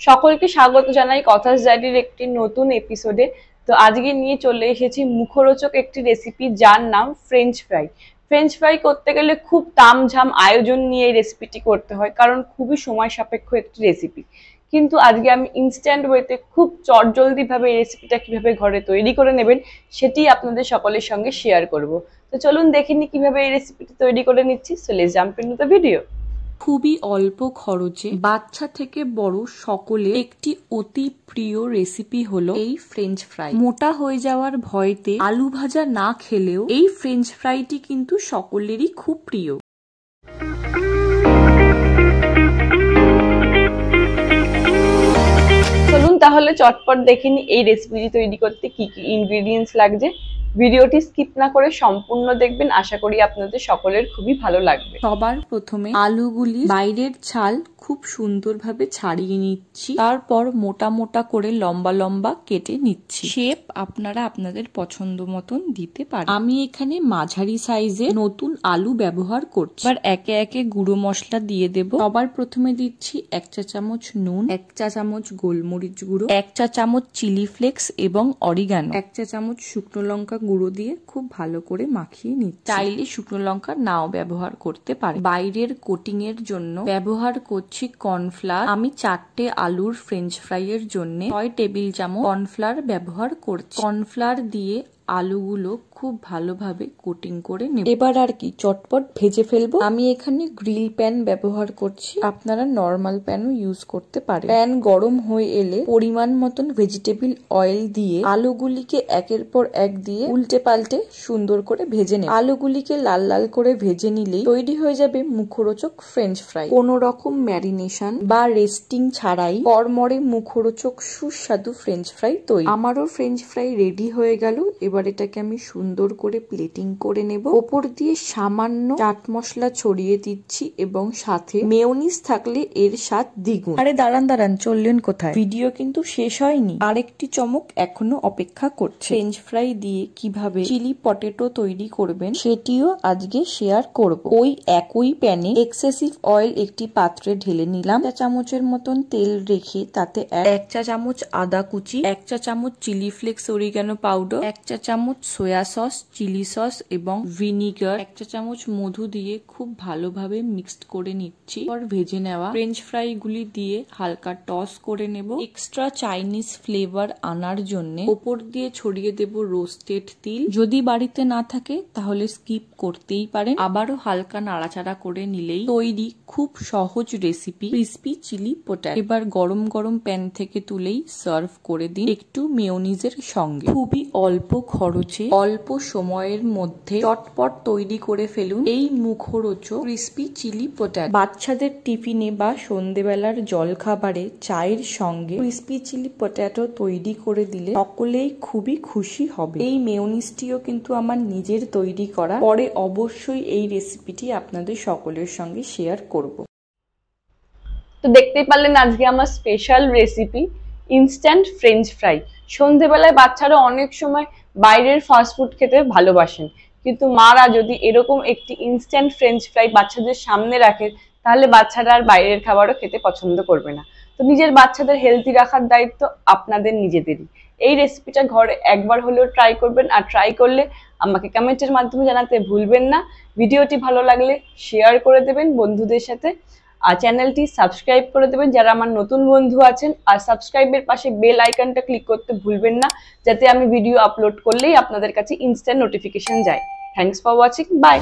সকলকে স্বাগত জানাই কথাস ডায়েরির একটি নতুন এপিসোডে। তো আজকে নিয়ে চলে এসেছি মুখরোচক একটি রেসিপি, যার নাম ফ্রেঞ্চ ফ্রাই। ফ্রেঞ্চ ফ্রাই করতে গেলে খুব তামঝাম আয়োজন নিয়ে এই রেসিপিটি করতে হয়, কারণ খুবই সময় সাপেক্ষ একটি রেসিপি। কিন্তু আজকে আমি ইনস্ট্যান্ট ওয়েতে খুব চটজলদি ভাবে এই রেসিপিটা কিভাবে ঘরে তৈরি করে নেবেন সেটি আপনাদের সকলের সঙ্গে শেয়ার করব। তো চলুন দেখে নি কিভাবে এই রেসিপিটি তৈরি করে নিচ্ছি। So let's jump into the video. খুবই অল্প খরচে বাচ্চা থেকে বড় সকলে একটি অতি প্রিয় রেসিপি হলো এই ফ্রেঞ্চ ফ্রাই। মোটা হয়ে যাওয়ার ভয়তে আলু ভাজা না খেলেও এই ফ্রেঞ্চ ফ্রাইটি কিন্তু সকলেরই খুব প্রিয়। চলুন তাহলে চটপট দেখিনি এই রেসিপিটি তৈরি করতে কি কি ইনগ্রেডিয়েন্টস লাগছে। ভিডিওটি স্কিপ না করে সম্পূর্ণ দেখবেন, আশা করি আপনাদের সকলের খুবই ভালো লাগবে। সবার প্রথমে আলুগুলি বাইরের ছাল খুব সুন্দরভাবে ছাড়িয়ে নিচ্ছি, তারপর মোটা মোটা করে লম্বা লম্বা কেটে নিচ্ছি। শেপ আপনারা আপনাদের পছন্দ মতন দিতে পারেন। আমি এখানে মাঝারি সাইজে নতুন আলু ব্যবহার করছি। এবার একে একে গুঁড়ো মশলা দিয়ে দেব। সবার প্রথমে দিচ্ছি 1 চা চামচ নুন, 1 চা চামচ গোলমরিচ গুঁড়ো, 1 চা চামচ চিলি ফ্লেক্স এবং অরিগানো, 1 চা চামচ শুকনো লঙ্কা গুঁড়ো দিয়ে খুব ভালো করে মাখিয়ে নিচ্ছি। চাইলে শুকনো লঙ্কা নাও ব্যবহার করতে পারে। বাইরের কোটিং এর জন্য ব্যবহার করছি কর্নফ্লাওয়ার। আমি 4টে আলুর ফ্রেঞ্চ ফ্রাই এর জন্য 6 টেবিল চামচ কর্নফ্লাওয়ার ব্যবহার করছি। কর্নফ্লাওয়ার দিয়ে আলুগুলো খুব ভালোভাবে কোটিং করে নেব। এবার আর কি চটপট ভেজে ফেলবো। আমি এখানে গ্রিল প্যান ব্যবহার করছি, আপনারা নর্মাল প্যানও ইউজ করতে পারেন। প্যান গরম হয়ে এলে পরিমাণ মতন ভেজিটেবল অয়েল দিয়ে আলুগুলিকে একের পর এক দিয়ে উল্টে পাল্টে সুন্দর করে ভেজে নেব। আলুগুলিকে লাল লাল করে ভেজে নিলেই তৈরি হয়ে যাবে মুখরোচক ফ্রেঞ্চ ফ্রাই। কোনো রকম ম্যারিনেশন বা রেস্টিং ছাড়াই কড়মড়ে মুখরোচক সুস্বাদু ফ্রেঞ্চ ফ্রাই তৈরি। আমারও ফ্রেঞ্চ ফ্রাই রেডি হয়ে গেল। এবার এটাকে আমি সুন্দর করে প্লেটিং করে নেব। ওপর দিয়ে সামান্য চাট মশলা ছড়িয়ে দিচ্ছি এবং সাথে মেয়োনিজ থাকলে এর স্বাদ দ্বিগুণ। আরে দাঁড়ান চললেন কোথায়? ভিডিও কিন্তু শেষ হয়নি, আরেকটি চমক এখনো অপেক্ষা করছে। ফ্রেঞ্চ ফ্রাই দিয়ে কিভাবে চিলি পটেটো তৈরি করবেন সেটিও আজকে শেয়ার করব। ওই একই প্যানে এক্সেসিভ অয়েল একটি পাত্রে ঢেলে নিলাম। 1 চা চামচের মতন তেল রেখে তাতে 1 চা চামচ আদা কুচি, 1 চা চামচ চিলি ফ্লেক্স অরিগানো পাউডার, 1 চা চামচ সয়া সস, চিলি সস এবং ভিনিগার, 1 চা চামচ মধু দিয়ে খুব ভালোভাবে মিক্সড করে নিচ্ছি। এরপর ভেজে নেওয়া ফ্রেঞ্চ ফ্রাই গুলি দিয়ে হালকা টস করে নেব। এক্সট্রা চাইনিজ ফ্লেভার আনার জন্য ওপর দিয়ে ছড়িয়ে দেব রোস্টেড তিল। যদি বাড়িতে না থাকে তাহলে স্কিপ করতেই পারেন। আবারও হালকা নাড়াচাড়া করে নিলেই তৈরি খুব সহজ রেসিপি ক্রিসপি চিলি পটেটো। এবার গরম গরম প্যান থেকে তুলেই সার্ভ করে দিন একটু মেয়োনিজের সঙ্গে। খুবই অল্প খরচে অল্প সময়ের মধ্যে চটপট তৈরি করে ফেলুন এই মুখরোচক ক্রিসপি চিলি পটেটো। বাচ্চাদের টিফিনে বা সন্ধ্যেবেলার জলখাবারে চায়ের সঙ্গে ক্রিসপি চিলি পটেটো তৈরি করে দিলে সকলেই খুবই খুশি হবে। এই মেয়োনিজটিও কিন্তু আমার নিজের তৈরি করা। পরে অবশ্যই এই রেসিপিটি আপনাদের সকলের সঙ্গে শেয়ার করব। তো দেখতেই পারলেন আজকে আমার special recipe instant French fry. সন্ধেবেলায় বাচ্চারা অনেক সময় বাইরের ফাস্টফুড খেতে ভালোবাসেন, কিন্তু মারা যদি এরকম একটি ইনস্ট্যান্ট ফ্রেঞ্চ ফ্রাই বাচ্চাদের সামনে রাখে তাহলে বাচ্চারা আর বাইরের খাবারও খেতে পছন্দ করবে না। তো নিজের বাচ্চাদের হেলদি রাখার দায়িত্ব আপনাদের নিজেদেরই। এই রেসিপিটা ঘরে একবার হলেও ট্রাই করবেন, আর ট্রাই করলে আমাকে কমেন্টের মাধ্যমে জানাতে ভুলবেন না। ভিডিওটি ভালো লাগলে শেয়ার করে দেবেন বন্ধুদের সাথে, আর চ্যানেলটি সাবস্ক্রাইব করে দেবেন যারা আমার নতুন বন্ধু আছেন। আর সাবস্ক্রাইবের পাশে বেল আইকনটা ক্লিক করতে ভুলবেন না, যাতে আমি ভিডিও আপলোড করলেই আপনাদের কাছে ইনস্ট্যান্ট নোটিফিকেশন যায়। Thanks for watching, by.